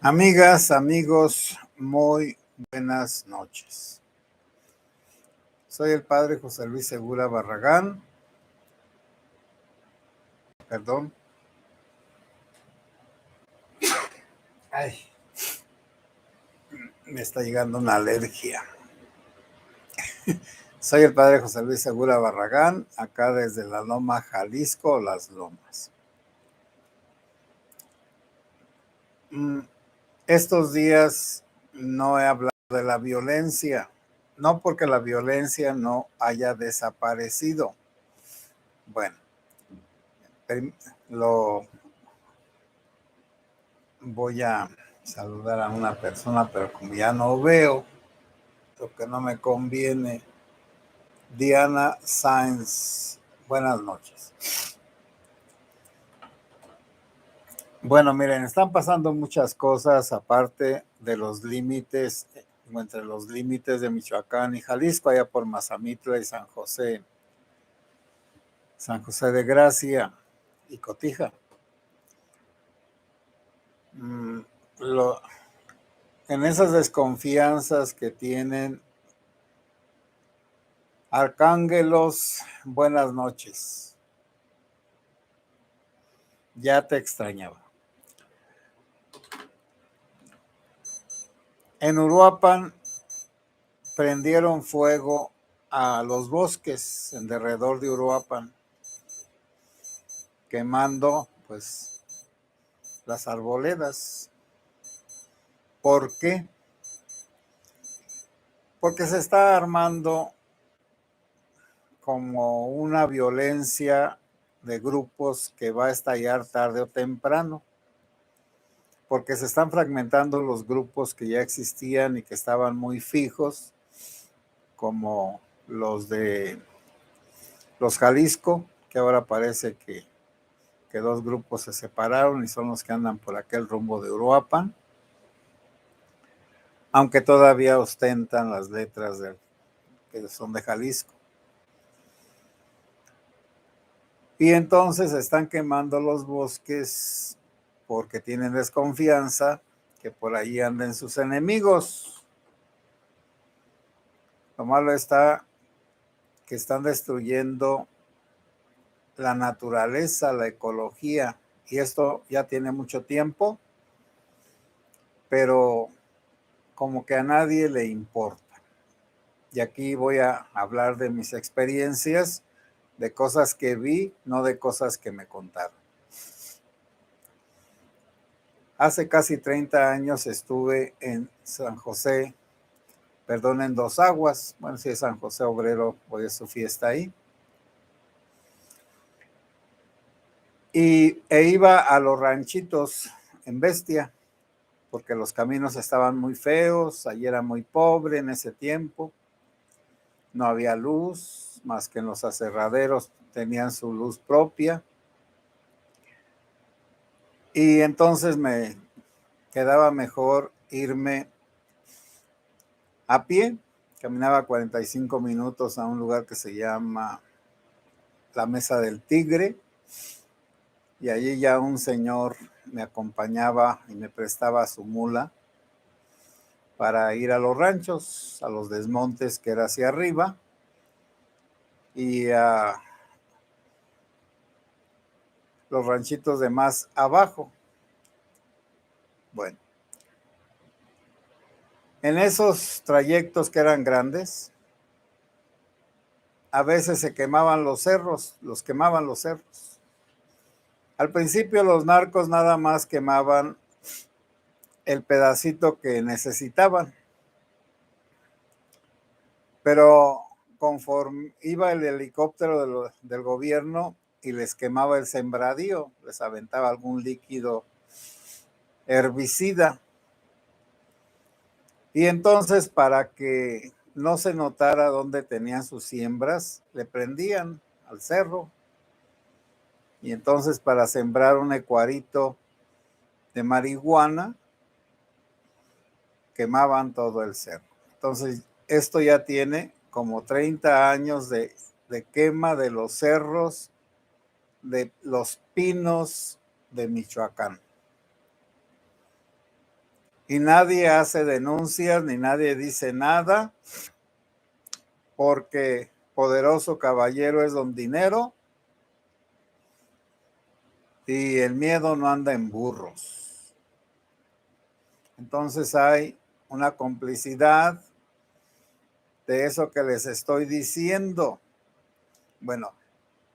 Amigas, amigos, muy buenas noches. Soy el padre José Luis Segura Barragán. Perdón. Ay, me está llegando una alergia. Soy el padre José Luis Segura Barragán, acá desde la Loma, Jalisco, Las Lomas. Estos días no he hablado de la violencia, no porque la violencia no haya desaparecido. Bueno, lo voy a saludar a una persona, pero como ya no veo, lo que no me conviene. Diana Sáenz, buenas noches. Bueno, miren, están pasando muchas cosas aparte de los límites, entre los límites de Michoacán y Jalisco, allá por Mazamitla y San José de Gracia y Cotija. En esas desconfianzas que tienen, Arcángelos, buenas noches. Ya te extrañaba. En Uruapan prendieron fuego a los bosques en derredor de Uruapan, quemando pues las arboledas. ¿Por qué? Porque se está armando como una violencia de grupos que va a estallar tarde o temprano, porque se están fragmentando los grupos que ya existían y que estaban muy fijos, como los de los Jalisco, que ahora parece que dos grupos se separaron y son los que andan por aquel rumbo de Uruapan, aunque todavía ostentan las letras que son de Jalisco. Y entonces están quemando los bosques porque tienen desconfianza que por ahí anden sus enemigos. Lo malo está que están destruyendo la naturaleza, la ecología, y esto ya tiene mucho tiempo, pero como que a nadie le importa. Y aquí voy a hablar de mis experiencias, de cosas que vi, no de cosas que me contaron. Hace casi 30 años estuve en en Dos Aguas, bueno, sí, San José Obrero, hoy es su fiesta ahí. E iba a los ranchitos en Bestia, porque los caminos estaban muy feos, allí era muy pobre en ese tiempo, no había luz, más que en los aserraderos tenían su luz propia. Y entonces me quedaba mejor irme a pie. Caminaba 45 minutos a un lugar que se llama la Mesa del Tigre, y allí ya un señor me acompañaba y me prestaba su mula para ir a los ranchos, a los desmontes que era hacia arriba, y a los ranchitos de más abajo. Bueno, en esos trayectos que eran grandes, a veces se quemaban los cerros, los quemaban los cerros. Al principio los narcos nada más quemaban el pedacito que necesitaban, pero conforme iba el helicóptero del gobierno y les quemaba el sembradío, les aventaba algún líquido herbicida. Y entonces, para que no se notara dónde tenían sus siembras, le prendían al cerro. Y entonces, para sembrar un ecuarito de marihuana, quemaban todo el cerro. Entonces, esto ya tiene como 30 años de quema de los cerros, de los pinos de Michoacán. Y nadie hace denuncias ni nadie dice nada, porque poderoso caballero es don dinero y el miedo no anda en burros. Entonces hay una complicidad de eso que les estoy diciendo. Bueno,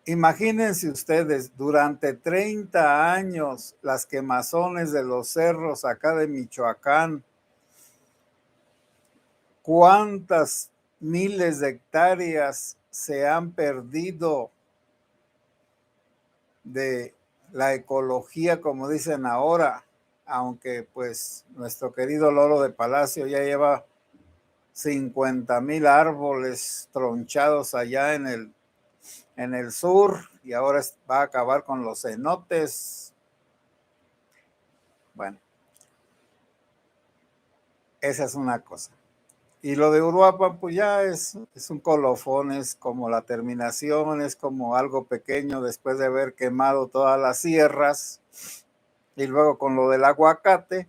imagínense ustedes, durante 30 años, las quemazones de los cerros acá de Michoacán, cuántas miles de hectáreas se han perdido de la ecología, como dicen ahora, aunque pues nuestro querido Loro de Palacio ya lleva 50,000 árboles tronchados allá en el sur y ahora va a acabar con los cenotes. Bueno, esa es una cosa. Y lo de Uruapan, pues ya es un colofón, es como la terminación, es como algo pequeño después de haber quemado todas las sierras. Y luego con lo del aguacate,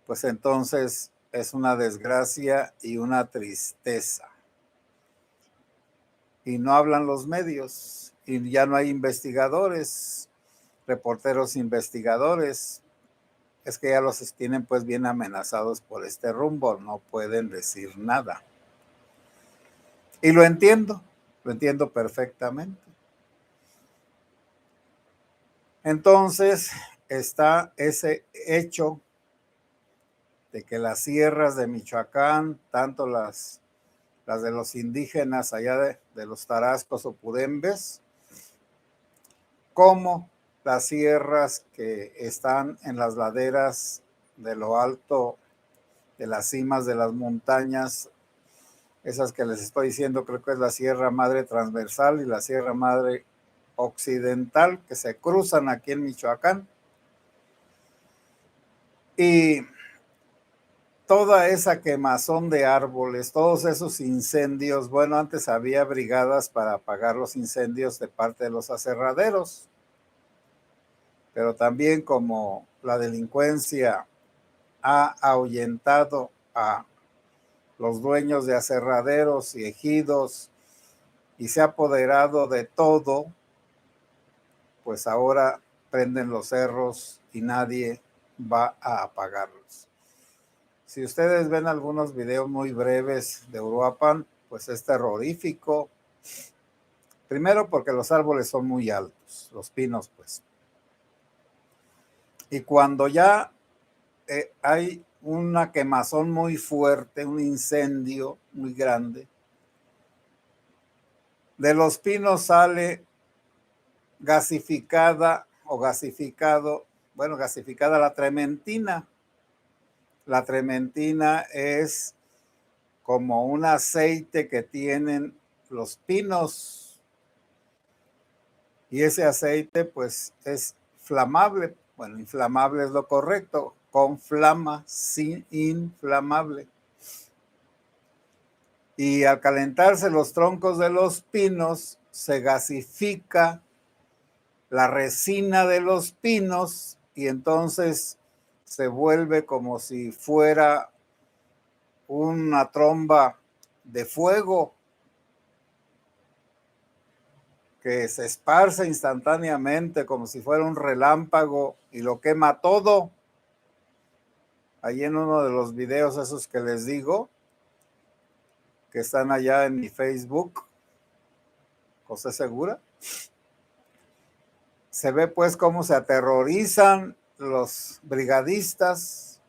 pues entonces es una desgracia y una tristeza. Y no hablan los medios, y ya no hay investigadores, reporteros investigadores. Es que ya los tienen pues bien amenazados por este rumbo, no pueden decir nada. Y lo entiendo perfectamente. Entonces está ese hecho de que las sierras de Michoacán, tanto las de los indígenas allá de los Tarascos o Pudembes, como las sierras que están en las laderas de lo alto de las cimas de las montañas, esas que les estoy diciendo, creo que es la Sierra Madre Transversal y la Sierra Madre Occidental, que se cruzan aquí en Michoacán. Y toda esa quemazón de árboles, todos esos incendios, bueno, antes había brigadas para apagar los incendios de parte de los aserraderos, pero también como la delincuencia ha ahuyentado a los dueños de aserraderos y ejidos y se ha apoderado de todo, pues ahora prenden los cerros y nadie va a apagarlos. Si ustedes ven algunos videos muy breves de Uruapan, pues es terrorífico. Primero porque los árboles son muy altos, los pinos pues. Y cuando ya hay una quemazón muy fuerte, un incendio muy grande, de los pinos sale gasificada o gasificado, bueno, gasificada la trementina. La trementina es como un aceite que tienen los pinos y ese aceite pues es flamable. Bueno, inflamable es lo correcto, con flama, sin inflamable. Y al calentarse los troncos de los pinos, se gasifica la resina de los pinos y entonces se vuelve como si fuera una tromba de fuego que se esparce instantáneamente como si fuera un relámpago y lo quema todo. Ahí en uno de los videos esos que les digo, que están allá en mi Facebook, José Segura, se ve pues cómo se aterrorizan los brigadistas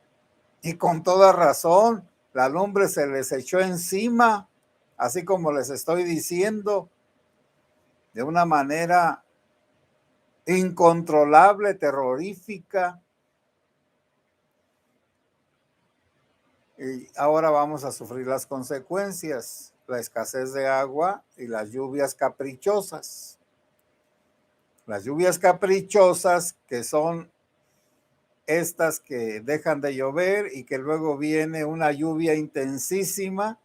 y con toda razón, la lumbre se les echó encima, así como les estoy diciendo, de una manera incontrolable, terrorífica. Y ahora vamos a sufrir las consecuencias, la escasez de agua y las lluvias caprichosas. Las lluvias caprichosas que son estas que dejan de llover y que luego viene una lluvia intensísima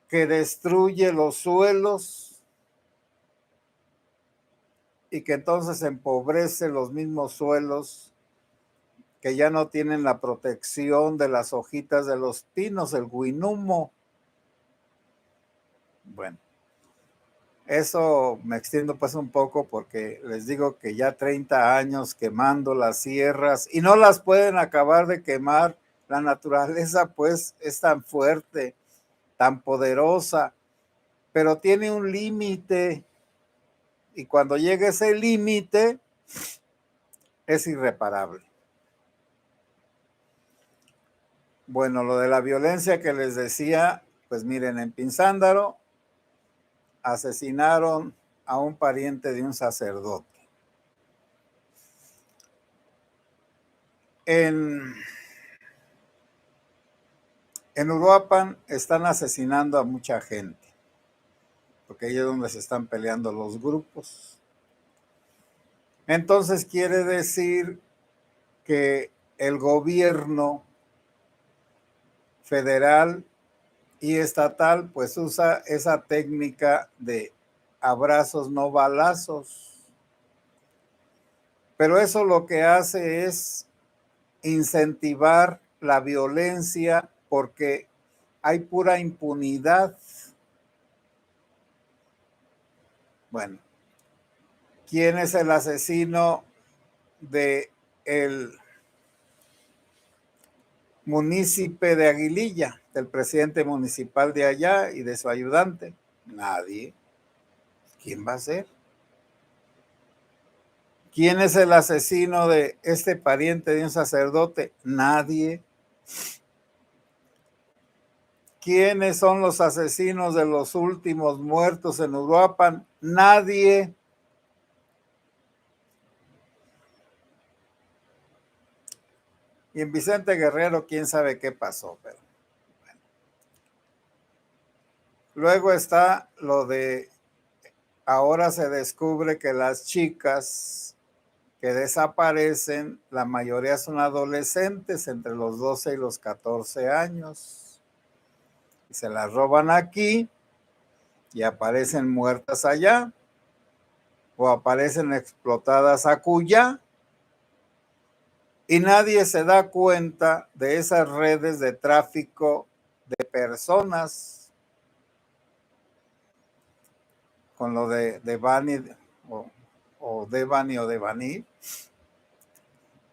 que destruye los suelos y que entonces empobrece los mismos suelos que ya no tienen la protección de las hojitas de los pinos, el guinumo. Bueno, eso me extiendo pues un poco porque les digo que ya 30 años quemando las sierras y no las pueden acabar de quemar. La naturaleza pues es tan fuerte, tan poderosa, pero tiene un límite y cuando llega ese límite es irreparable. Bueno, lo de la violencia que les decía, pues miren, en Pinzándaro asesinaron a un pariente de un sacerdote. En Uruapan están asesinando a mucha gente, porque ahí es donde se están peleando los grupos. Entonces quiere decir que el gobierno federal y estatal pues usa esa técnica de abrazos no balazos. Pero eso lo que hace es incentivar la violencia porque hay pura impunidad. Bueno, ¿quién es el asesino de el municipio de Aguililla, del presidente municipal de allá y de su ayudante? Nadie. ¿Quién va a ser? ¿Quién es el asesino de este pariente de un sacerdote? Nadie. ¿Quiénes son los asesinos de los últimos muertos en Uruapan? Nadie. Y en Vicente Guerrero, quién sabe qué pasó, pero bueno. Luego está lo de, ahora se descubre que las chicas que desaparecen, la mayoría son adolescentes entre los 12 y los 14 años. Y se las roban aquí y aparecen muertas allá o aparecen explotadas acullá. Y nadie se da cuenta de esas redes de tráfico de personas con lo de Devani o Devani,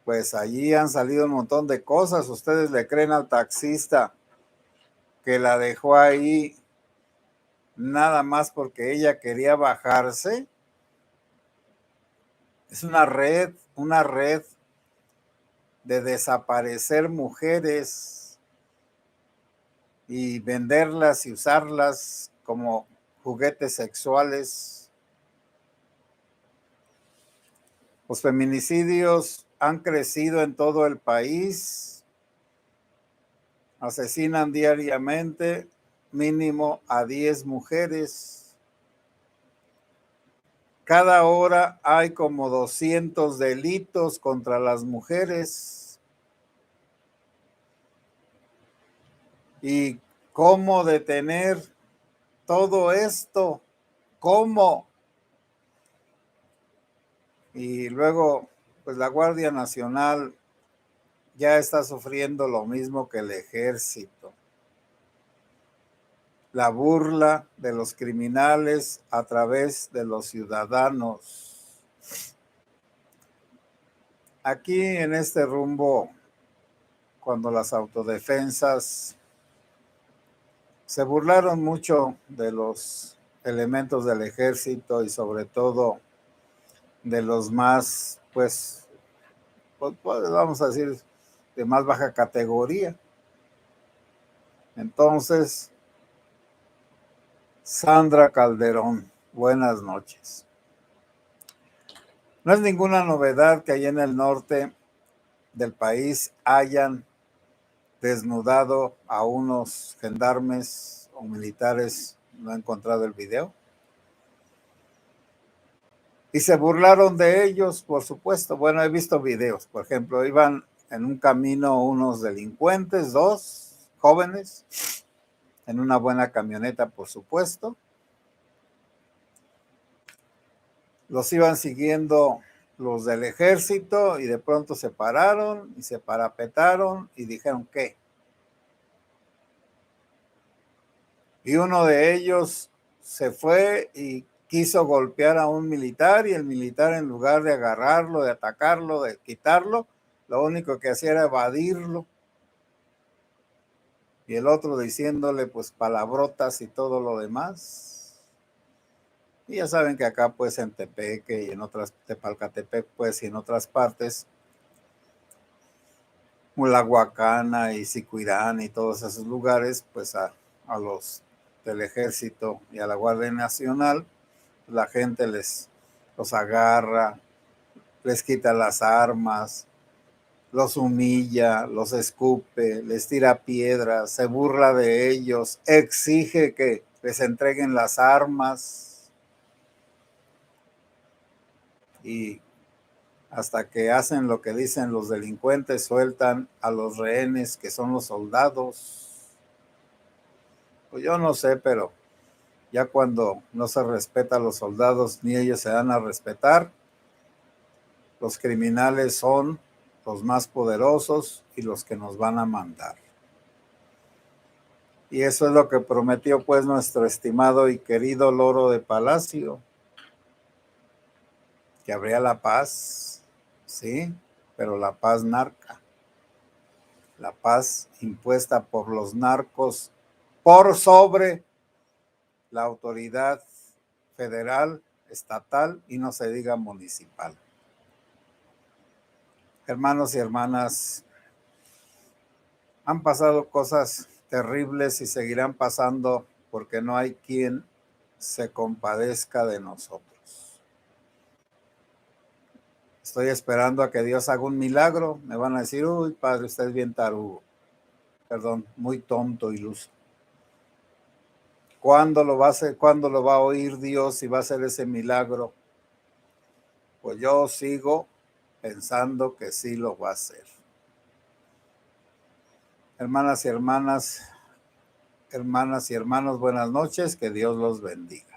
pues allí han salido un montón de cosas. ¿Ustedes le creen al taxista que la dejó ahí nada más porque ella quería bajarse? Es una red de desaparecer mujeres y venderlas y usarlas como juguetes sexuales. Los feminicidios han crecido en todo el país. Asesinan diariamente mínimo a 10 mujeres. Cada hora hay como 200 delitos contra las mujeres. ¿Y cómo detener todo esto? ¿Cómo? Y luego, pues la Guardia Nacional ya está sufriendo lo mismo que el ejército. La burla de los criminales a través de los ciudadanos. Aquí en este rumbo, cuando las autodefensas se burlaron mucho de los elementos del ejército y sobre todo de los más, pues vamos a decir, de más baja categoría. Entonces, Sandra Calderón, buenas noches. No es ninguna novedad que allá en el norte del país hayan desnudado a unos gendarmes o militares, no he encontrado el video, y se burlaron de ellos, por supuesto. Bueno, he visto videos, por ejemplo, iban en un camino unos delincuentes, 2 jóvenes, en una buena camioneta, por supuesto. Los iban siguiendo los del ejército y de pronto se pararon y se parapetaron y dijeron ¿qué? Y uno de ellos se fue y quiso golpear a un militar y el militar en lugar de agarrarlo, de atacarlo, de quitarlo, lo único que hacía era evadirlo. Y el otro diciéndole pues palabrotas y todo lo demás. Y ya saben que acá pues en Tepeque y en otras, Tepalcatepec pues y en otras partes, Mulahuacana y Sicuirán y todos esos lugares, pues a los del ejército y a la Guardia Nacional, la gente los agarra, les quita las armas, los humilla, los escupe, les tira piedras, se burla de ellos, exige que les entreguen las armas y hasta que hacen lo que dicen los delincuentes, sueltan a los rehenes que son los soldados. Pues yo no sé, pero ya cuando no se respeta a los soldados ni ellos se dan a respetar, los criminales son los más poderosos y los que nos van a mandar. Y eso es lo que prometió pues nuestro estimado y querido Loro de Palacio, que habría la paz, sí, pero la paz narca, la paz impuesta por los narcos por sobre la autoridad federal, estatal y no se diga municipal. Hermanos y hermanas, han pasado cosas terribles y seguirán pasando porque no hay quien se compadezca de nosotros. Estoy esperando a que Dios haga un milagro. Me van a decir, uy, padre, usted es bien tarugo. Perdón, muy tonto, iluso. ¿Cuándo lo va a hacer? ¿Cuándo lo va a oír Dios y va a hacer ese milagro? Pues yo sigo pensando que sí lo va a hacer. Hermanas y hermanos, buenas noches, que Dios los bendiga.